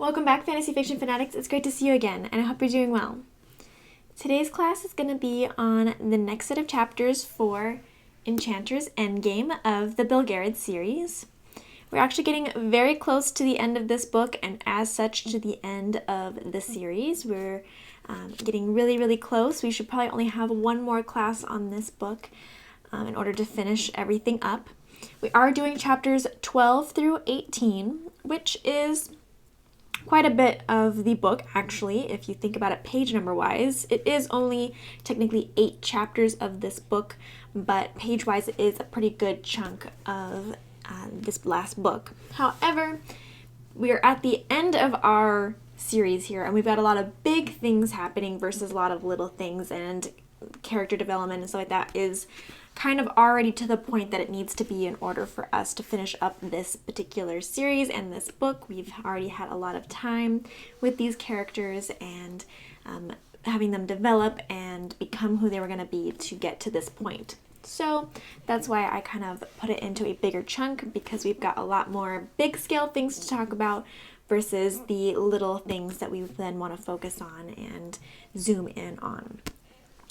Welcome back, Fantasy Fiction Fanatics. It's great to see you again, and I hope you're doing well. Today's class is going to be on the next set of chapters for Enchanter's Endgame of the Belgariad series. We're actually getting very close to the end of this book, and as such to the end of the series. We're getting really close. We should probably only have one more class on this book in order to finish everything up. We are doing chapters 12 through 18, which is quite a bit of the book, actually, if you think about it page number wise. It is only technically 8 chapters of this book, but page wise it is a pretty good chunk of this last book. However, we are at the end of our series here, and we've got a lot of big things happening versus a lot of little things, and character development and stuff like that is kind of already to the point that it needs to be in order for us to finish up this particular series and this book. We've already had a lot of time with these characters and having them develop and become who they were going to be to get to this point. So that's why I kind of put it into a bigger chunk, because we've got a lot more big scale things to talk about versus the little things that we then want to focus on and zoom in on.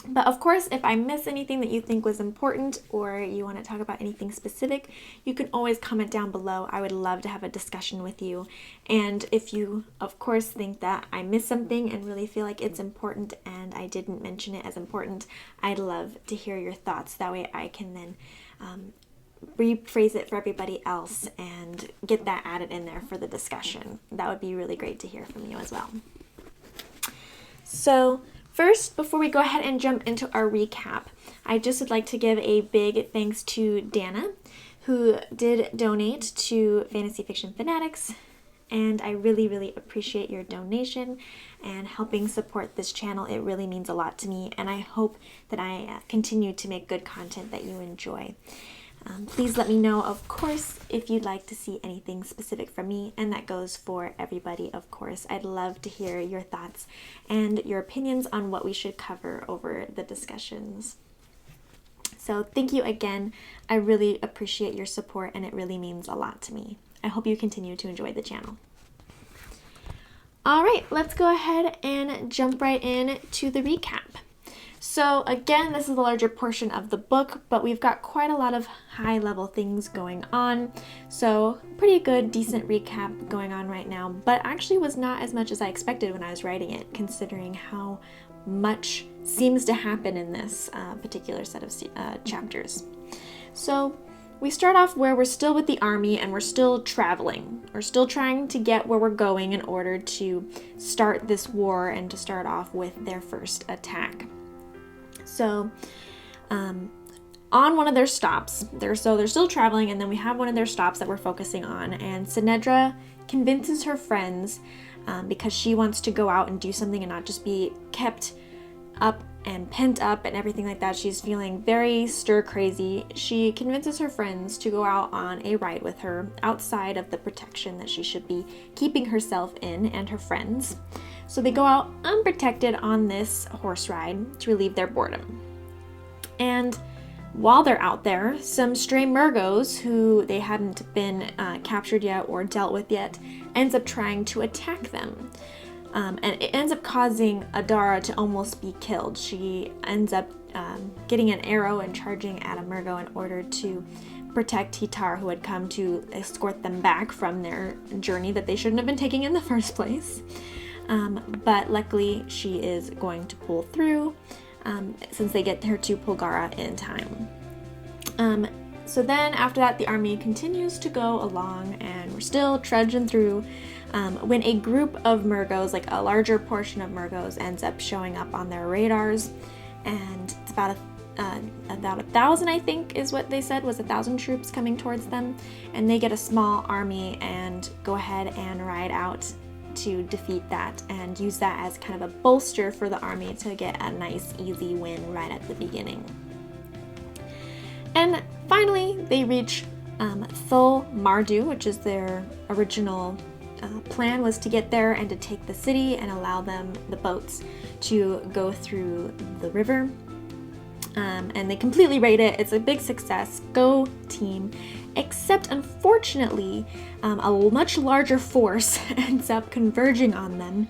But of course, if I miss anything that you think was important or you want to talk about anything specific, you can always comment down below. I would love to have a discussion with you. And if you, of course, think that I missed something and really feel like it's important and I didn't mention it as important, I'd love to hear your thoughts. That way I can then rephrase it for everybody else and get that added in there for the discussion. That would be really great to hear from you as well. So first, before we go ahead and jump into our recap, I just would like to give a big thanks to Dana, who did donate to Fantasy Fiction Fanatics, and I really appreciate your donation and helping support this channel. It really means a lot to me, and I hope that I continue to make good content that you enjoy. Please let me know, of course, if you'd like to see anything specific from me, and that goes for everybody, of course. I'd love to hear your thoughts and your opinions on what we should cover over the discussions. So thank you again. I really appreciate your support, and it really means a lot to me. I hope you continue to enjoy the channel. All right, let's go ahead and jump right in to the recap. So again, this is the larger portion of the book, but we've got quite a lot of high level things going on. So pretty good, decent recap going on right now, but actually was not as much as I expected when I was writing it, considering how much seems to happen in this particular set of chapters. So we start off where we're still with the army and we're still traveling. We're still trying to get where we're going in order to start this war and to start off with their first attack. So, on one of their stops, they're still traveling, and then we have one of their stops that we're focusing on, and Sinedra convinces her friends, because she wants to go out and do something and not just be kept up and pent up and everything like that. She's feeling very stir crazy. She convinces her friends to go out on a ride with her outside of the protection that she should be keeping herself in and her friends. So they go out unprotected on this horse ride to relieve their boredom. And while they're out there, some stray Murgos, who they hadn't been captured yet or dealt with yet, ends up trying to attack them. And it ends up causing Adara to almost be killed. She ends up getting an arrow and charging at a Murgo in order to protect Hitar, who had come to escort them back from their journey that they shouldn't have been taking in the first place. But luckily she is going to pull through since they get her to Polgara in time. So then after that, the army continues to go along, and we're still trudging through when a group of Murgos, like a larger portion of Murgos, ends up showing up on their radars, and it's about 1,000, I think is what they said, was 1,000 troops coming towards them, and they get a small army and go ahead and ride out to defeat that and use that as kind of a bolster for the army to get a nice easy win right at the beginning. And finally they reach Thul Mardu, which is their original plan, was to get there and to take the city and allow them, the boats, to go through the river. And they completely raid it. It's a big success. Go team. except unfortunately, a much larger force ends up converging on them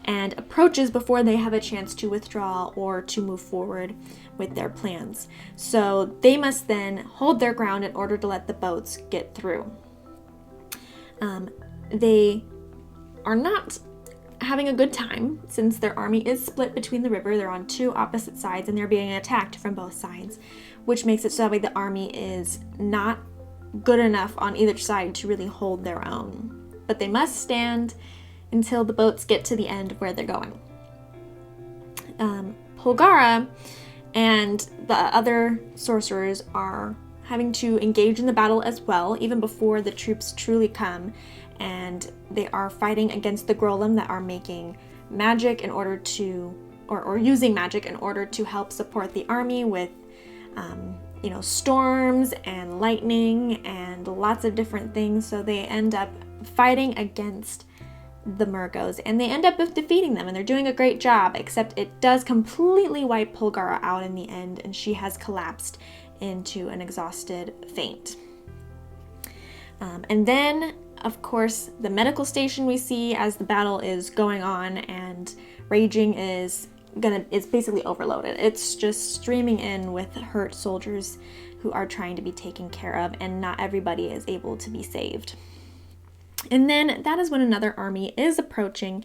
and approaches before they have a chance to withdraw or to move forward with their plans. So they must then hold their ground in order to let the boats get through. They are not having a good time since their army is split between the river. They're on two opposite sides and they're being attacked from both sides, which makes it so that way the army is not good enough on either side to really hold their own. But they must stand until the boats get to the end where they're going. Polgara and the other sorcerers are having to engage in the battle as well, even before the troops truly come, and they are fighting against the Golem that are making magic in order to, or using magic in order to help support the army with, storms and lightning and lots of different things. So they end up fighting against the Murgos, and they end up defeating them, and they're doing a great job, except it does completely wipe Polgara out in the end, and she has collapsed into an exhausted faint. And then, of course, the medical station we see as the battle is going on and raging is basically overloaded. It's just streaming in with hurt soldiers who are trying to be taken care of, and not everybody is able to be saved. And then that is when another army is approaching,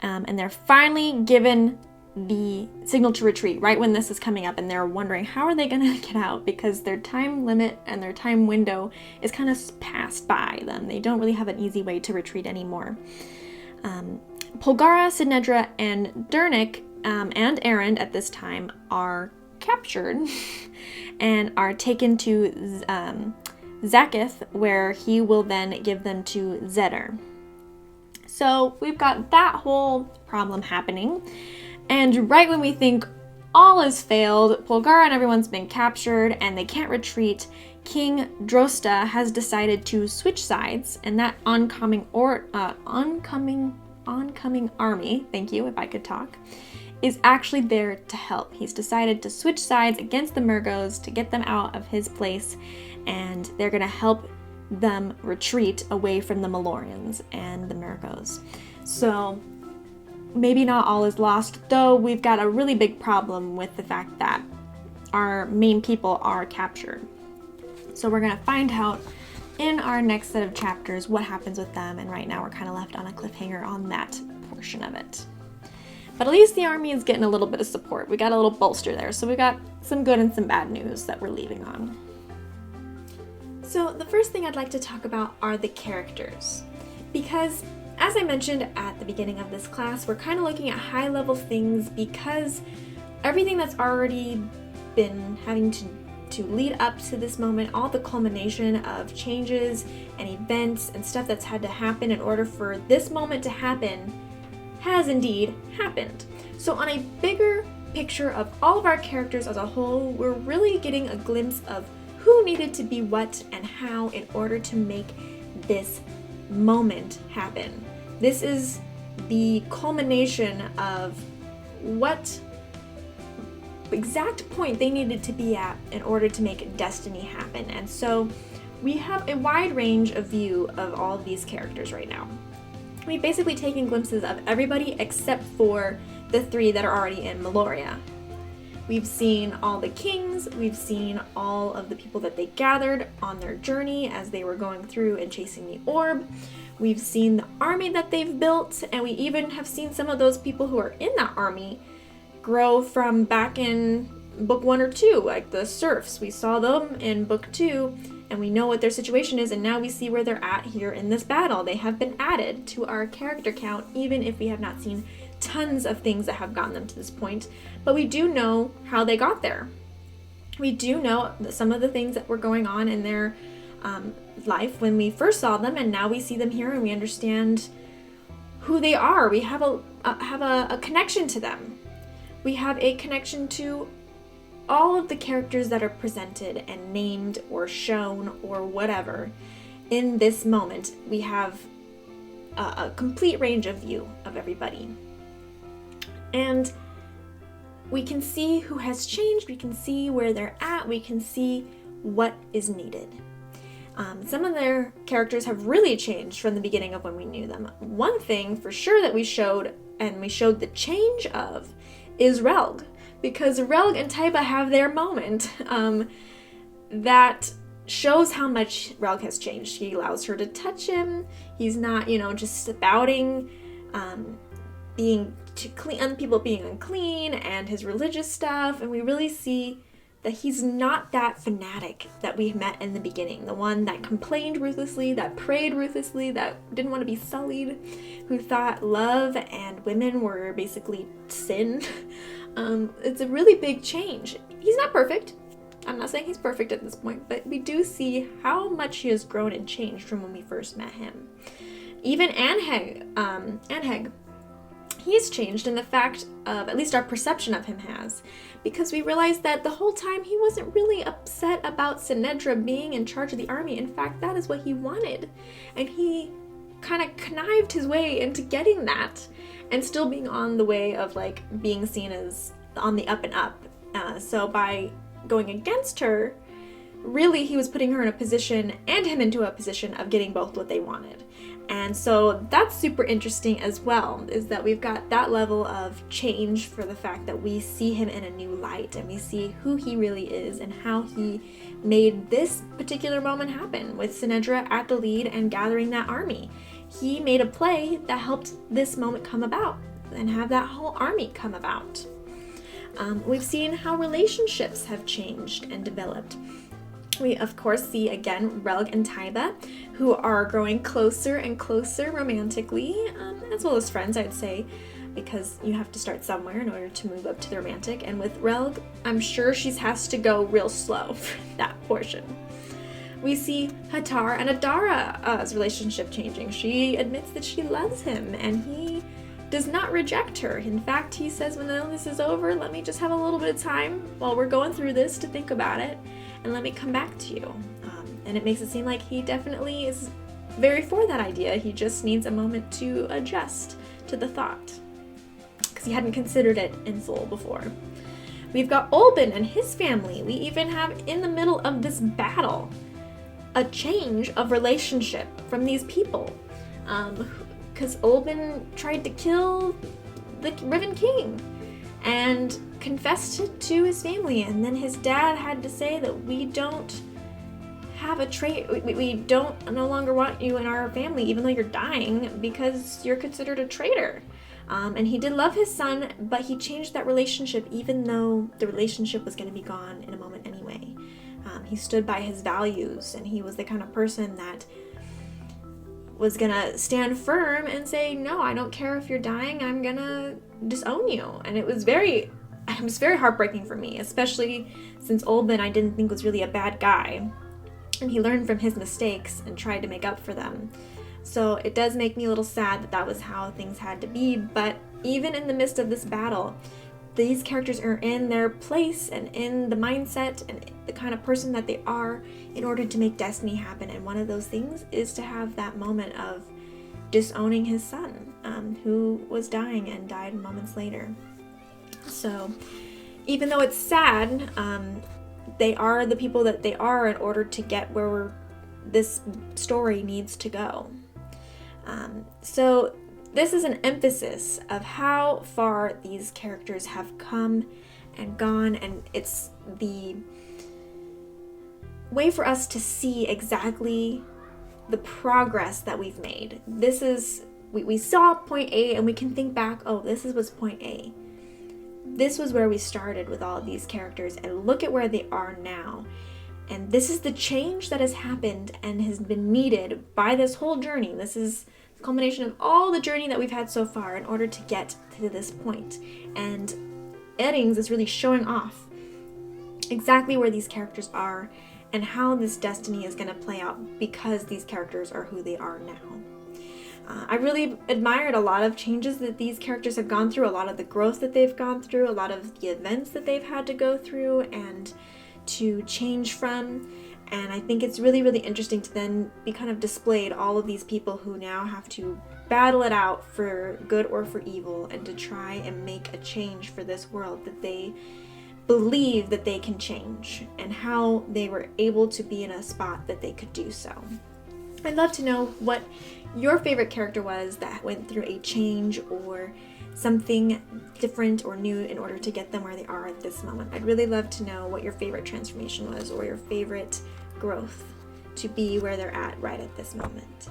and they're finally given the signal to retreat right when this is coming up, and they're wondering how are they going to get out, because their time limit and their time window is kind of passed by them. They don't really have an easy way to retreat anymore. Polgara, Sinedra, and Dernick and Erend at this time are captured and are taken to Zakith, where he will then give them to Zedder. So we've got that whole problem happening, and right when we think all is failed, Polgara and everyone's been captured and they can't retreat, King Drosta has decided to switch sides, and that oncoming army, thank you, if I could talk, is actually there to help. He's decided to switch sides against the Murgos to get them out of his place, and they're going to help them retreat away from the Malorians and the Murgos. So maybe not all is lost, though we've got a really big problem with the fact that our main people are captured. So we're going to find out in our next set of chapters what happens with them, and right now we're kind of left on a cliffhanger on that portion of it. But at least the army is getting a little bit of support. We got a little bolster there, so we got some good and some bad news that we're leaving on. So the first thing I'd like to talk about are the characters, because as I mentioned at the beginning of this class, we're kind of looking at high-level things because everything that's already been having to lead up to this moment, all the culmination of changes and events and stuff that's had to happen in order for this moment to happen has indeed happened. So on a bigger picture of all of our characters as a whole, we're really getting a glimpse of who needed to be what and how in order to make this moment happen. This is the culmination of what exact point they needed to be at in order to make destiny happen. And so we have a wide range of view of all of these characters right now. We've basically taken glimpses of everybody except for the three that are already in Meloria. We've seen all the kings, we've seen all of the people that they gathered on their journey as they were going through and chasing the orb. We've seen the army that they've built, and we even have seen some of those people who are in that army grow from back in book 1 or 2, like the serfs. We saw them in book 2, and we know what their situation is, and now we see where they're at here in this battle. They have been added to our character count, even if we have not seen tons of things that have gotten them to this point, but we do know how they got there. We do know some of the things that were going on in their life when we first saw them, and now we see them here and we understand who they are. We have a connection to them. We have a connection to all of the characters that are presented and named or shown or whatever in this moment. We have a complete range of view of everybody. And we can see who has changed, we can see where they're at, we can see what is needed. Some of their characters have really changed from the beginning of when we knew them. One thing for sure that we showed, and we showed the change of, is Relg. Because Relg and Taiba have their moment that shows how much Relg has changed. He allows her to touch him. He's not, just spouting people being unclean and his religious stuff. And we really see that he's not that fanatic that we met in the beginning. The one that complained ruthlessly, that prayed ruthlessly, that didn't want to be sullied, who thought love and women were basically sin. It's a really big change. He's not perfect. I'm not saying he's perfect at this point, but we do see how much he has grown and changed from when we first met him. Even Anheg, he's changed in the fact of, at least our perception of him has, because we realized that the whole time he wasn't really upset about Sinedra being in charge of the army. In fact, that is what he wanted. And he kind of connived his way into getting that and still being on the way of being seen as on the up and up. So by going against her, really he was putting her in a position and him into a position of getting both what they wanted. And so that's super interesting as well, is that we've got that level of change for the fact that we see him in a new light and we see who he really is and how he made this particular moment happen with Sinedra at the lead and gathering that army. He made a play that helped this moment come about and have that whole army come about. We've seen how relationships have changed and developed. We, of course, see, again, Relg and Taiba, who are growing closer and closer romantically, as well as friends, I'd say, because you have to start somewhere in order to move up to the romantic. And with Relg, I'm sure she has to go real slow for that portion. We see Hatar and Adara's relationship changing. She admits that she loves him, and he does not reject her. In fact, he says, when this is over, let me just have a little bit of time while we're going through this to think about it, and let me come back to you. And it makes it seem like he definitely is very for that idea. He just needs a moment to adjust to the thought, because he hadn't considered it in full before. We've got Olbin and his family. We even have, in the middle of this battle, a change of relationship from these people. Because Olbin tried to kill the Riven King and confessed it to his family, and then his dad had to say that we don't have a trait, we don't no longer want you in our family even though you're dying because you're considered a traitor. And he did love his son, but he changed that relationship even though the relationship was going to be gone in a moment anyway. He stood by his values, and he was the kind of person that was gonna stand firm and say, no, I don't care if you're dying, I'm gonna disown you. And it was very heartbreaking for me, especially since Olbin I didn't think was really a bad guy, and he learned from his mistakes and tried to make up for them. So it does make me a little sad that that was how things had to be, but even in the midst of this battle, these characters are in their place and in the mindset and the kind of person that they are in order to make destiny happen. And one of those things is to have that moment of disowning his son, who was dying and died moments later. So even though it's sad, they are the people that they are in order to get where this story needs to go. So this is an emphasis of how far these characters have come and gone, and it's the way for us to see exactly the progress that we've made. This is, we saw point A and we can think back, oh, this was point A. This was where we started with all of these characters, and look at where they are now. And this is the change that has happened and has been needed by this whole journey. This is the culmination of all the journey that we've had so far in order to get to this point. And Eddings is really showing off exactly where these characters are and how this destiny is going to play out because these characters are who they are now. I really admired a lot of changes that these characters have gone through, a lot of the growth that they've gone through, a lot of the events that they've had to go through and to change from. And I think it's really, really interesting to then be kind of displayed all of these people who now have to battle it out for good or for evil and to try and make a change for this world that they believe that they can change and how they were able to be in a spot that they could do so. I'd love to know what your favorite character was that went through a change or something different or new in order to get them where they are at this moment. I'd really love to know what your favorite transformation was or your favorite growth to be where they're at right at this moment.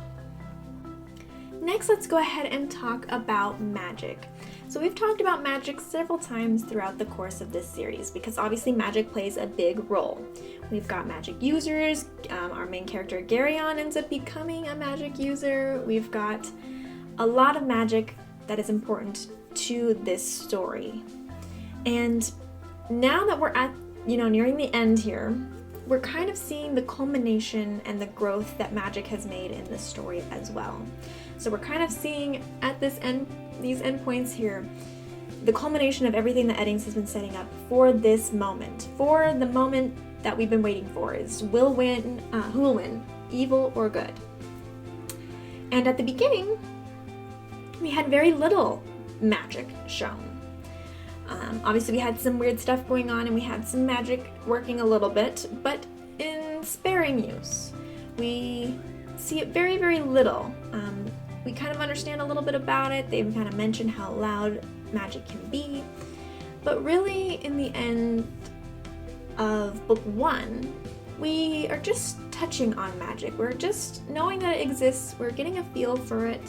Next, let's go ahead and talk about magic. So we've talked about magic several times throughout the course of this series because obviously magic plays a big role. We've got magic users, our main character Garion ends up becoming a magic user. We've got a lot of magic that is important to this story. And now that we're at, nearing the end here, we're kind of seeing the culmination and the growth that magic has made in this story as well. So we're kind of seeing at these endpoints here, the culmination of everything that Eddings has been setting up for this moment, for the moment that we've been waiting for is who will win, evil or good? And at the beginning, we had very little magic shown. Obviously we had some weird stuff going on and we had some magic working a little bit, but in sparing use. We see it very, very little. We kind of understand a little bit about it. They've kind of mentioned how loud magic can be, but really in the end of book 1, we are just touching on magic. We're just knowing that it exists. We're getting a feel for it.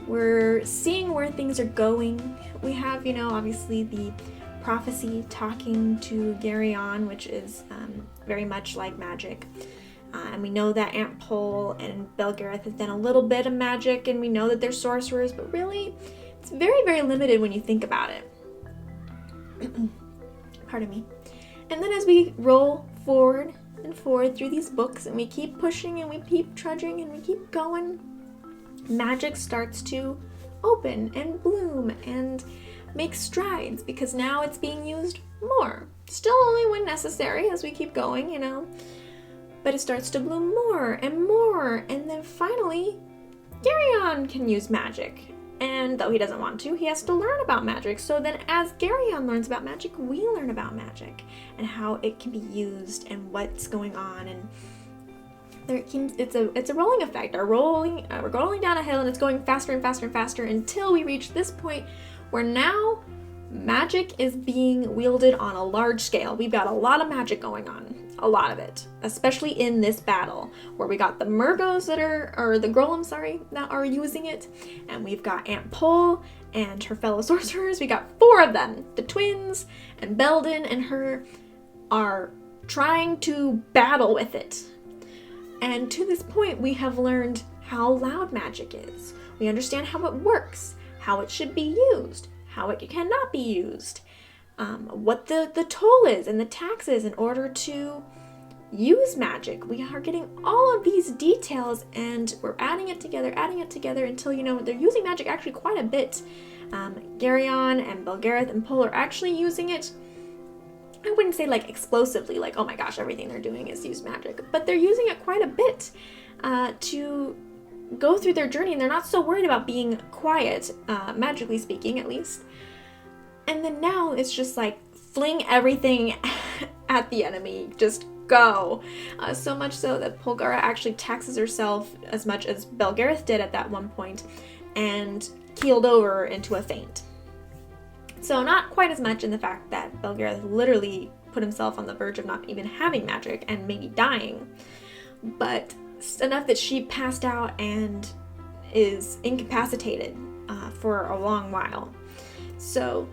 We're seeing where things are going. We have, obviously the prophecy talking to Garion, which is very much like magic. And we know that Aunt Pole and Belgariad have done a little bit of magic, and we know that they're sorcerers, but really, it's very, very limited when you think about it. Pardon me. And then as we roll forward and forward through these books, and we keep pushing, and we keep trudging, and we keep going, magic starts to open and bloom and make strides, because now it's being used more. Still only when necessary as we keep going, but it starts to bloom more, and then finally, Garion can use magic. And though he doesn't want to, he has to learn about magic. So then as Garion learns about magic, we learn about magic and how it can be used and what's going on. And it's a rolling effect. We're rolling down a hill, and it's going faster and faster and faster until we reach this point where now magic is being wielded on a large scale. We've got a lot of magic going on, a lot of it, especially in this battle where we got the Murgos the Golems, that are using it, and we've got Aunt Pole and her fellow sorcerers. We got 4 of them, the twins, and Belden and her are trying to battle with it. And to this point, we have learned how loud magic is. We understand how it works, how it should be used, how it cannot be used, what the toll is and the taxes in order to use magic. We are getting all of these details, and we're adding it together until, they're using magic actually quite a bit. Garion and Belgariad and Pole are actually using it. I wouldn't say like explosively, like, oh my gosh, everything they're doing is use magic, but they're using it quite a bit to go through their journey, and they're not so worried about being quiet, magically speaking at least. And then now it's just like fling everything at the enemy, just go. So much so that Polgara actually taxes herself as much as Belgariad did at that one point and keeled over into a faint. So not quite as much in the fact that Belgariad literally put himself on the verge of not even having magic and maybe dying, but enough that she passed out and is incapacitated for a long while. So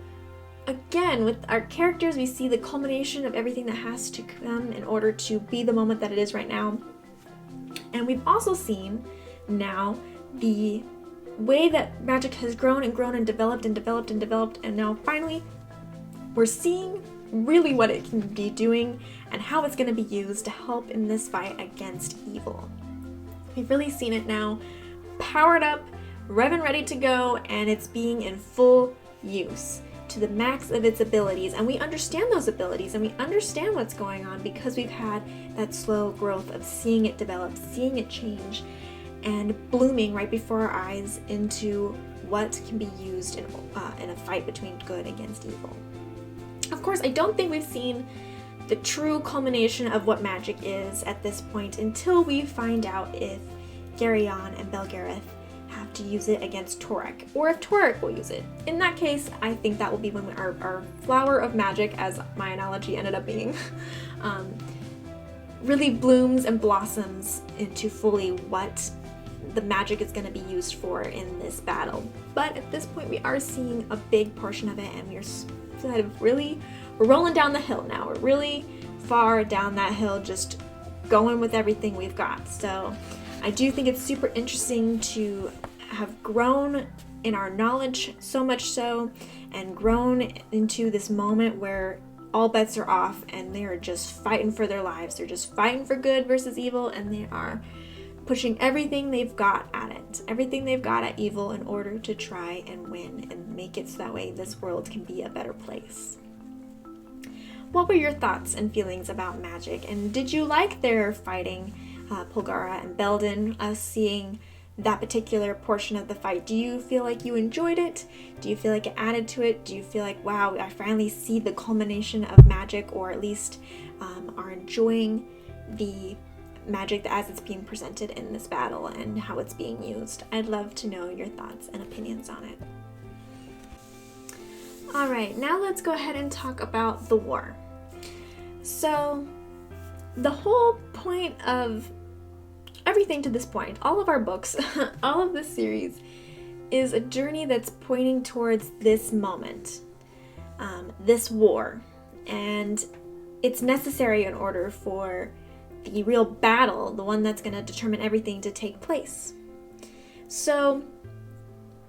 again, with our characters, we see the culmination of everything that has to come in order to be the moment that it is right now. And we've also seen now the way that magic has grown and grown and developed and developed and developed, and now finally we're seeing really what it can be doing and how it's going to be used to help in this fight against evil. We've really seen it now powered up, rev and ready to go, and it's being in full use to the max of its abilities, and we understand those abilities and we understand what's going on because we've had that slow growth of seeing it develop, seeing it change, and blooming right before our eyes into what can be used in a fight between good against evil. Of course, I don't think we've seen the true culmination of what magic is at this point until we find out if Geryon and Belgariad have to use it against Torek, or if Torek will use it. In that case, I think that will be when our flower of magic, as my analogy ended up being, really blooms and blossoms into fully what the magic is going to be used for in this battle. But at this point, we are seeing a big portion of it, and we're rolling down the hill now. We're really far down that hill, just going with everything we've got. So I do think it's super interesting to have grown in our knowledge so much so, and grown into this moment where all bets are off and they are just fighting for their lives. They're just fighting for good versus evil, and they are pushing everything they've got at it, everything they've got at evil, in order to try and win and make it so that way this world can be a better place. What were your thoughts and feelings about magic, and did you like their fighting Polgara and Belden, us seeing that particular portion of the fight? Do you feel like you enjoyed it? Do you feel like it added to it? Do you feel like, wow, I finally see the culmination of magic, or at least are enjoying the magic as it's being presented in this battle and how it's being used? I'd love to know your thoughts and opinions on it. Alright, now let's go ahead and talk about the war. So, the whole point of everything to this point, all of our books, all of this series, is a journey that's pointing towards this moment, this war, and it's necessary in order for the real battle, the one that's going to determine everything, to take place. So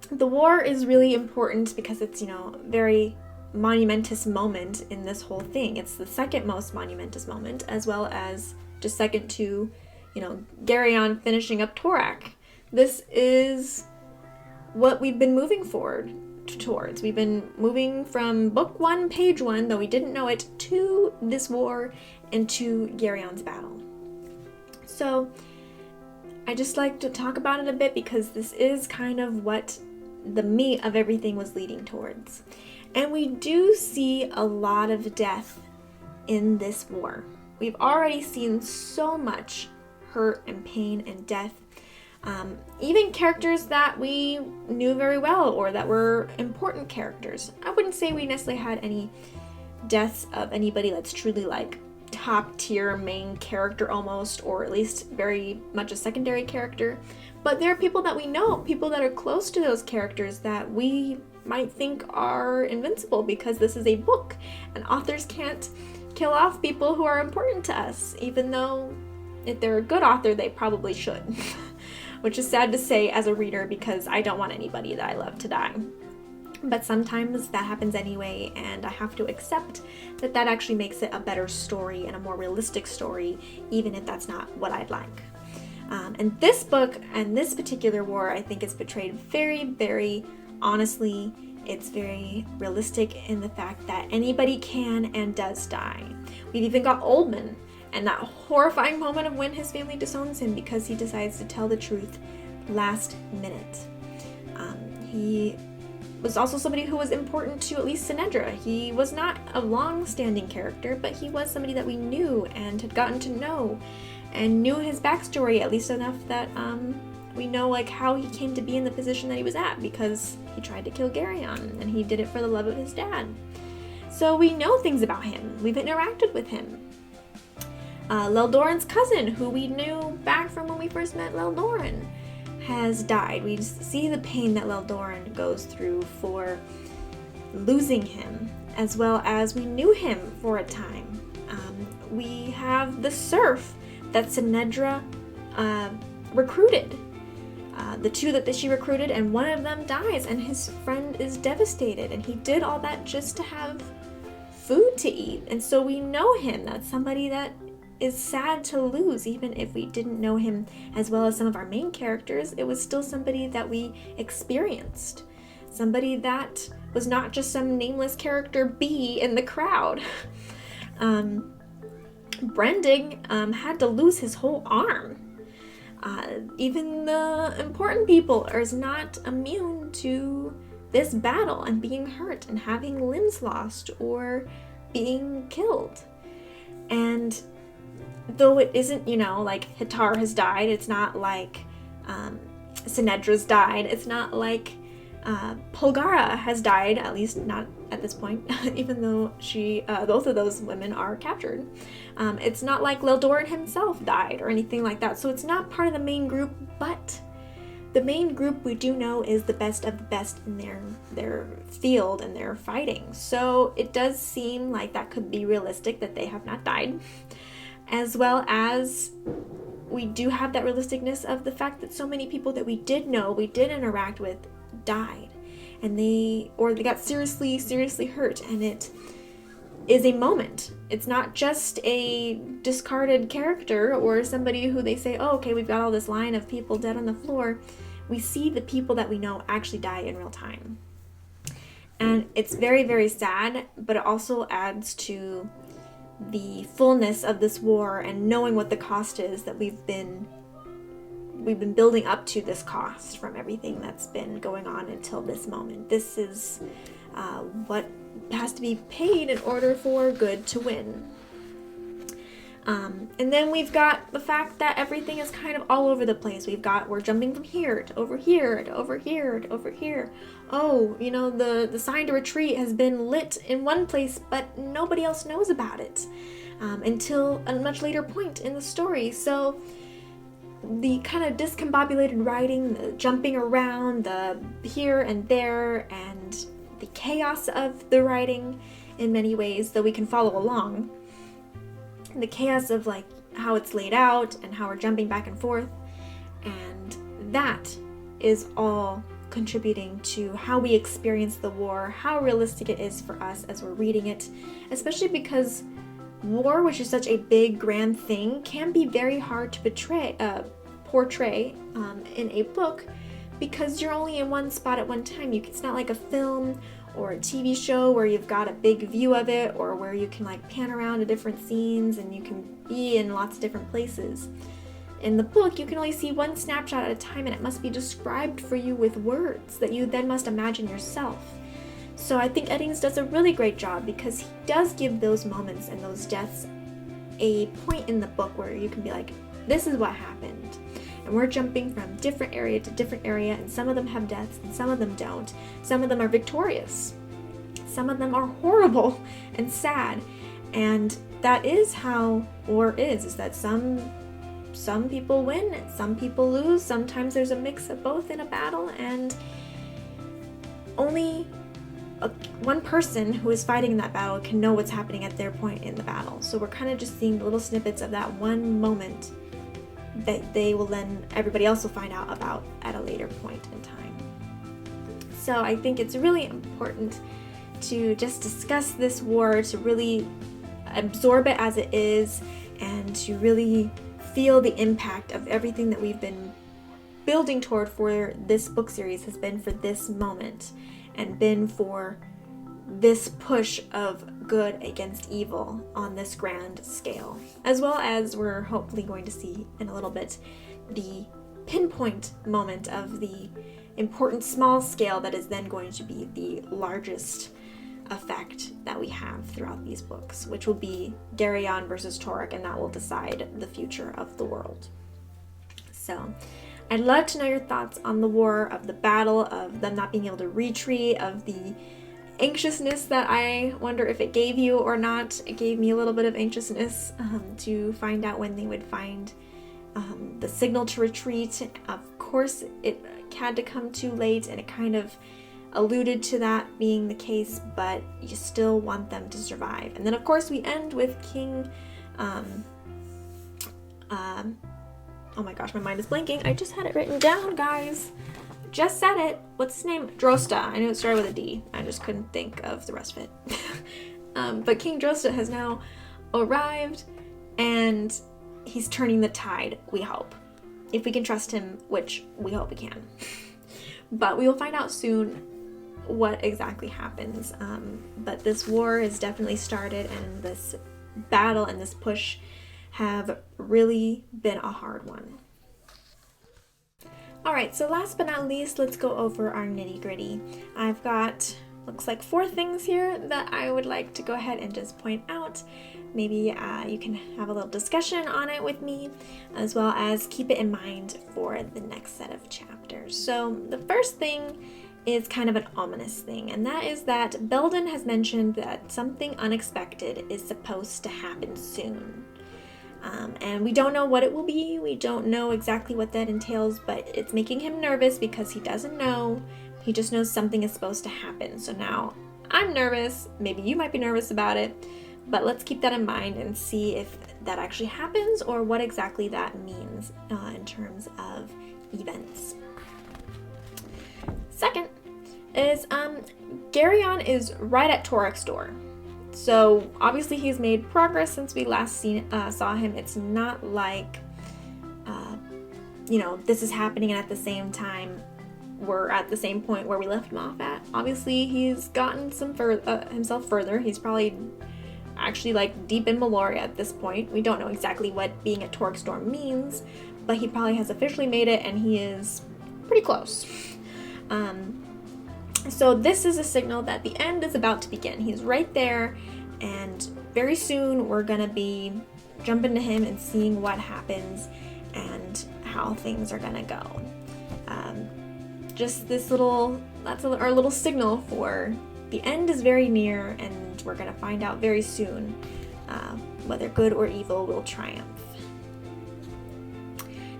the war is really important because it's, very monumentous moment in this whole thing. It's the second most monumentous moment, as well as just second to, Geryon finishing up Torek. This is what we've been moving forward towards. We've been moving from book 1, page 1, though we didn't know it, to this war and to Geryon's battle. So I just like to talk about it a bit because this is kind of what the meat of everything was leading towards. And we do see a lot of death in this war. We've already seen so much hurt and pain and death. Even characters that we knew very well or that were important characters. I wouldn't say we necessarily had any deaths of anybody that's truly like top tier main character almost, or at least very much a secondary character. But there are people that we know, people that are close to those characters that we might think are invincible because this is a book and authors can't kill off people who are important to us, even though if they're a good author, they probably should. Which is sad to say as a reader because I don't want anybody that I love to die. But sometimes that happens anyway, and I have to accept that that actually makes it a better story and a more realistic story, even if that's not what I'd like. And this book and this particular war, I think, is portrayed very, very honestly. It's very realistic in the fact that anybody can and does die. We've even got Oldman and that horrifying moment of when his family disowns him because he decides to tell the truth last minute. He was also somebody who was important to at least Sinedra. He was not a long-standing character, but he was somebody that we knew and had gotten to know and knew his backstory at least enough that we know like how he came to be in the position that he was at because he tried to kill Geryon and he did it for the love of his dad. So we know things about him. We've interacted with him. Leldoran's cousin, who we knew back from when we first met Leldoran, has died. We see the pain that Leldoran goes through for losing him, as well as we knew him for a time. We have the serf that Sinedra recruited. The two that she recruited, and one of them dies, and his friend is devastated, and he did all that just to have food to eat. And so we know him. That's somebody that is sad to lose, even if we didn't know him as well as some of our main characters. It was still somebody that we experienced. Somebody that was not just some nameless character B in the crowd. Brendig had to lose his whole arm. Even the important people are not immune to this battle and being hurt and having limbs lost or being killed. And though it isn't, you know, like Hitar has died, it's not like Sinedra's died, it's not like Polgara has died, at least not at this point, even though she, both of those women are captured. It's not like Lildoran himself died or anything like that, so it's not part of the main group, but the main group we do know is the best of the best in their field and their fighting. So it does seem like that could be realistic, that they have not died, as well as we do have that realisticness of the fact that so many people that we did know, we did interact with, died, and they got seriously hurt, and it is a moment. It's not just a discarded character or somebody who they say, oh, okay, we've got all this line of people dead on the floor. We see the people that we know actually die in real time. And it's very, very sad, but it also adds to the fullness of this war and knowing what the cost is that we've been building up to this cost from everything that's been going on until this moment. This is what has to be paid in order for good to win. And then we've got the fact that everything is kind of all over the place. We're jumping from here to over here to over here to over here. Oh, you know, the sign to retreat has been lit in one place, but nobody else knows about it until a much later point in the story. So the kind of discombobulated writing, the jumping around, the here and there, and the chaos of the writing in many ways, though we can follow along. The chaos of like how it's laid out and how we're jumping back and forth, and that is all contributing to how we experience the war, how realistic it is for us as we're reading it, especially because war, which is such a big, grand thing, can be very hard to portray in a book because you're only in one spot at one time. It's not like a film or a TV show where you've got a big view of it, or where you can like pan around to different scenes and you can be in lots of different places. In the book, you can only see one snapshot at a time, and it must be described for you with words that you then must imagine yourself. So I think Eddings does a really great job because he does give those moments and those deaths a point in the book where you can be like, this is what happened. And we're jumping from different area to different area, and some of them have deaths and some of them don't. Some of them are victorious. Some of them are horrible and sad. And that is how war is that some people win and some people lose. Sometimes there's a mix of both in a battle, and only one person who is fighting in that battle can know what's happening at their point in the battle. So we're kind of just seeing little snippets of that one moment that they will then, everybody else will find out about at a later point in time. So I think it's really important to just discuss this war, to really absorb it as it is, and to really feel the impact of everything that we've been building toward for this book series has been for this moment, and been for this push of good against evil on this grand scale, as well as we're hopefully going to see in a little bit the pinpoint moment of the important small scale that is then going to be the largest effect that we have throughout these books, which will be Geryon versus Torek, and that will decide the future of the world. So I'd love to know your thoughts on the war, of the battle, of them not being able to retreat, of the anxiousness that I wonder if it gave you or not. It gave me a little bit of anxiousness to find out when they would find the signal to retreat. Of course, it had to come too late, and it kind of alluded to that being the case, but you still want them to survive. And then of course we end with King oh my gosh, my mind is blanking. I just had it written down, guys. Just said it. What's his name? Drosta. I knew it started with a D. I just couldn't think of the rest of it. But King Drosta has now arrived, and he's turning the tide, we hope. If we can trust him, which we hope we can. But we will find out soon what exactly happens. But this war is definitely started, and this battle and this push have really been a hard one. Alright, so last but not least, let's go over our nitty gritty. I've got looks like 4 things here that I would like to go ahead and just point out. Maybe you can have a little discussion on it with me, as well as keep it in mind for the next set of chapters. So the first thing is kind of an ominous thing, and that is that Belden has mentioned that something unexpected is supposed to happen soon. And we don't know what it will be. We don't know exactly what that entails, but it's making him nervous because he doesn't know. He just knows something is supposed to happen. So now I'm nervous. Maybe you might be nervous about it, but let's keep that in mind and see if that actually happens or what exactly that means in terms of events. Second is Garyon is right at Torek's door. So obviously he's made progress since we last saw him. It's not like, this is happening and at the same time we're at the same point where we left him off at. Obviously he's gotten himself further. He's probably actually like deep in Meloria at this point. We don't know exactly what being at Torek's door means, but he probably has officially made it and he is pretty close. So this is a signal that the end is about to begin. He's right there, and very soon we're gonna be jumping to him and seeing what happens and how things are gonna go. Just this that's our little signal for the end is very near, and we're gonna find out very soon whether good or evil will triumph.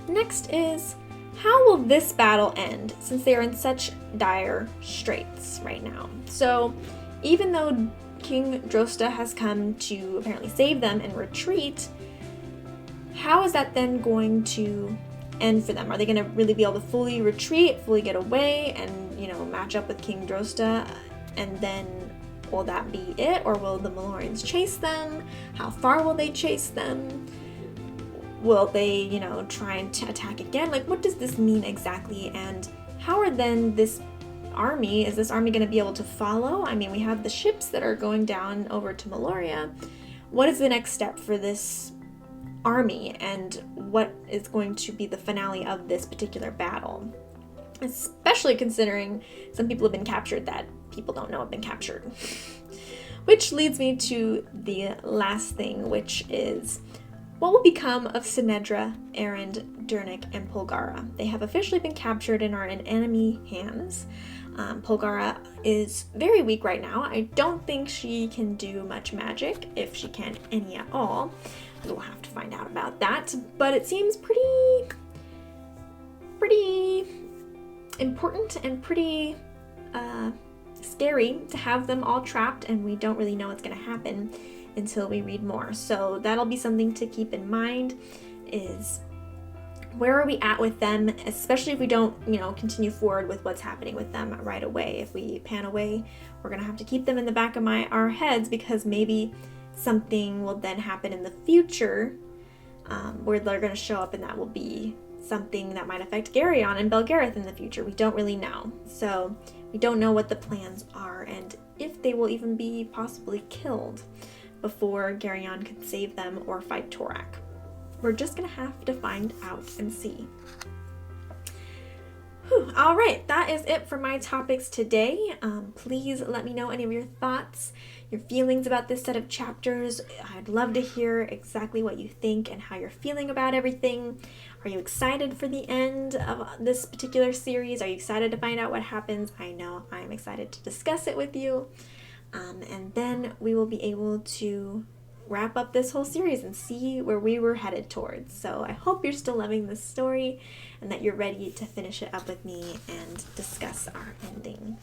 Next is, how will this battle end since they are in such dire straits right now? So even though King Drosta has come to apparently save them and retreat, how is that then going to end for them? Are they going to really be able to fully retreat, fully get away and, match up with King Drosta, and then will that be it? Or will the Melorians chase them? How far will they chase them? Will they, try and attack again? Like, what does this mean exactly? And how are then is this army going to be able to follow? I mean, we have the ships that are going down over to Meloria. What is the next step for this army? And what is going to be the finale of this particular battle? Especially considering some people have been captured that people don't know have been captured. Which leads me to the last thing, which is, what will become of Sinedra, Erend, Dernick, and Polgara? They have officially been captured and are in enemy hands. Polgara is very weak right now. I don't think she can do much magic, if she can any at all. We'll have to find out about that. But it seems pretty important and pretty scary to have them all trapped, and we don't really know what's going to happen until we read more. So that'll be something to keep in mind, is where are we at with them, especially if we don't, continue forward with what's happening with them right away. If we pan away, we're going to have to keep them in the back of our heads, because maybe something will then happen in the future where they're going to show up, and that will be something that might affect Garyon and Belgariad in the future. We don't really know. So we don't know what the plans are and if they will even be possibly killed before Garyon can save them or fight Torek. We're just gonna have to find out and see. All right, that is it for my topics today. Please let me know any of your thoughts, your feelings about this set of chapters. I'd love to hear exactly what you think and how you're feeling about everything. Are you excited for the end of this particular series? Are you excited to find out what happens? I know I'm excited to discuss it with you. And then we will be able to wrap up this whole series and see where we were headed towards. So I hope you're still loving this story and that you're ready to finish it up with me and discuss our ending.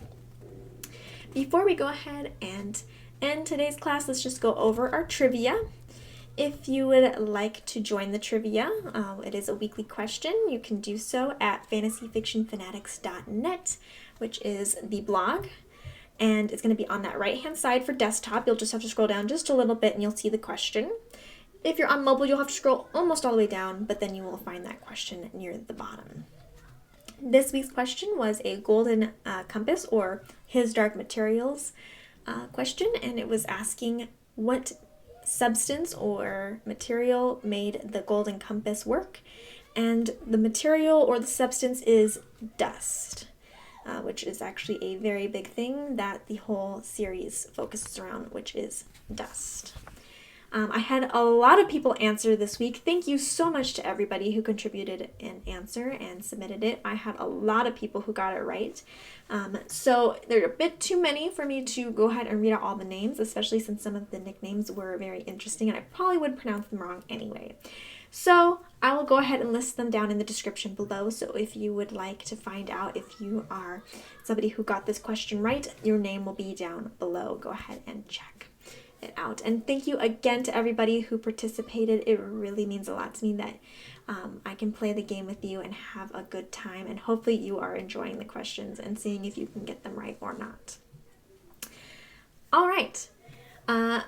Before we go ahead and end today's class, let's just go over our trivia. If you would like to join the trivia, it is a weekly question. You can do so at fantasyfictionfanatics.net, which is the blog. And it's going to be on that right-hand side for desktop. You'll just have to scroll down just a little bit and you'll see the question. If you're on mobile, you'll have to scroll almost all the way down, but then you will find that question near the bottom. This week's question was a golden compass, or his dark materials question, and it was asking what substance or material made the golden compass work, and the material or the substance is dust. which is actually a very big thing that the whole series focuses around, which is dust. I had a lot of people answer this week. Thank you so much to everybody who contributed an answer and submitted it. I had a lot of people who got it right. So there are a bit too many for me to go ahead and read out all the names, especially since some of the nicknames were very interesting and I probably would pronounce them wrong anyway. So I will go ahead and list them down in the description below. So if you would like to find out if you are somebody who got this question right, your name will be down below. Go ahead and check it out. And thank you again to everybody who participated. It really means a lot to me that I can play the game with you and have a good time, and hopefully you are enjoying the questions and seeing if you can get them right or not. All right.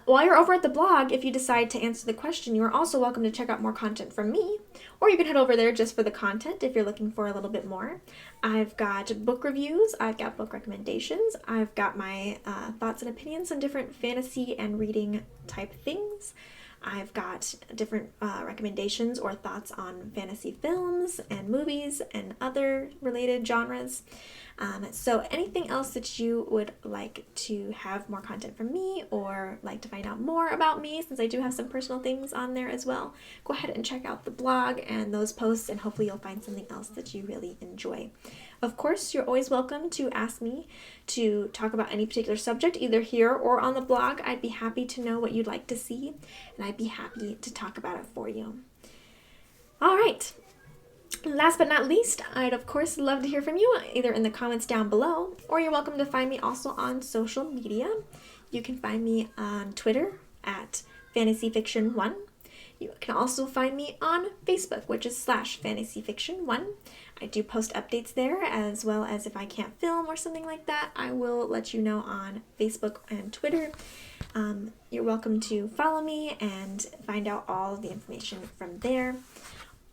While you're over at the blog, if you decide to answer the question, you are also welcome to check out more content from me, or you can head over there just for the content if you're looking for a little bit more. I've got book reviews, I've got book recommendations, I've got my thoughts and opinions on different fantasy and reading type things. I've got different recommendations or thoughts on fantasy films and movies and other related genres. So anything else that you would like to have more content from me or like to find out more about me, since I do have some personal things on there as well, go ahead and check out the blog and those posts, and hopefully you'll find something else that you really enjoy. Of course, you're always welcome to ask me to talk about any particular subject, either here or on the blog. I'd be happy to know what you'd like to see, and I'd be happy to talk about it for you. All right. Last but not least, I'd of course love to hear from you, either in the comments down below, or you're welcome to find me also on social media. You can find me on Twitter at FantasyFiction1. You can also find me on Facebook, which is /FantasyFiction1. I do post updates there, as well as if I can't film or something like that, I will let you know on Facebook and Twitter. You're welcome to follow me and find out all of the information from there.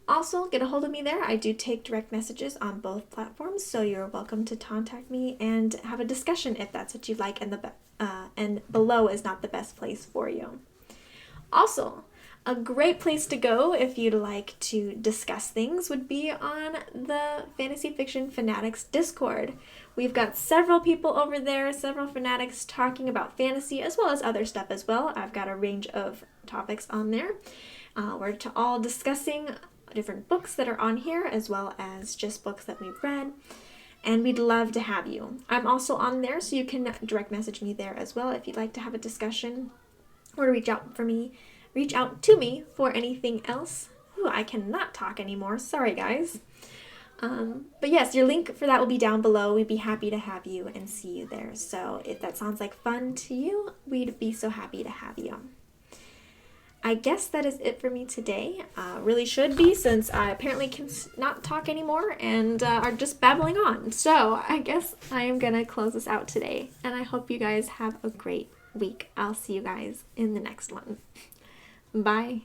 Also, get a hold of me there. I do take direct messages on both platforms, so you're welcome to contact me and have a discussion if that's what you'd like, and below is not the best place for you. Also, a great place to go if you'd like to discuss things would be on the Fantasy Fiction Fanatics Discord. We've got several people over there, several fanatics talking about fantasy as well as other stuff as well. I've got a range of topics on there. We're all discussing different books that are on here, as well as just books that we've read, and we'd love to have you. I'm also on there, so you can direct message me there as well if you'd like to have a discussion or to reach out to me for anything else. Ooh, I cannot talk anymore. Sorry, guys. But yes, your link for that will be down below. We'd be happy to have you and see you there. So if that sounds like fun to you, we'd be so happy to have you. I guess that is it for me today. Really should be, since I apparently can not talk anymore and are just babbling on. So I guess I am going to close this out today. And I hope you guys have a great week. I'll see you guys in the next one. Bye.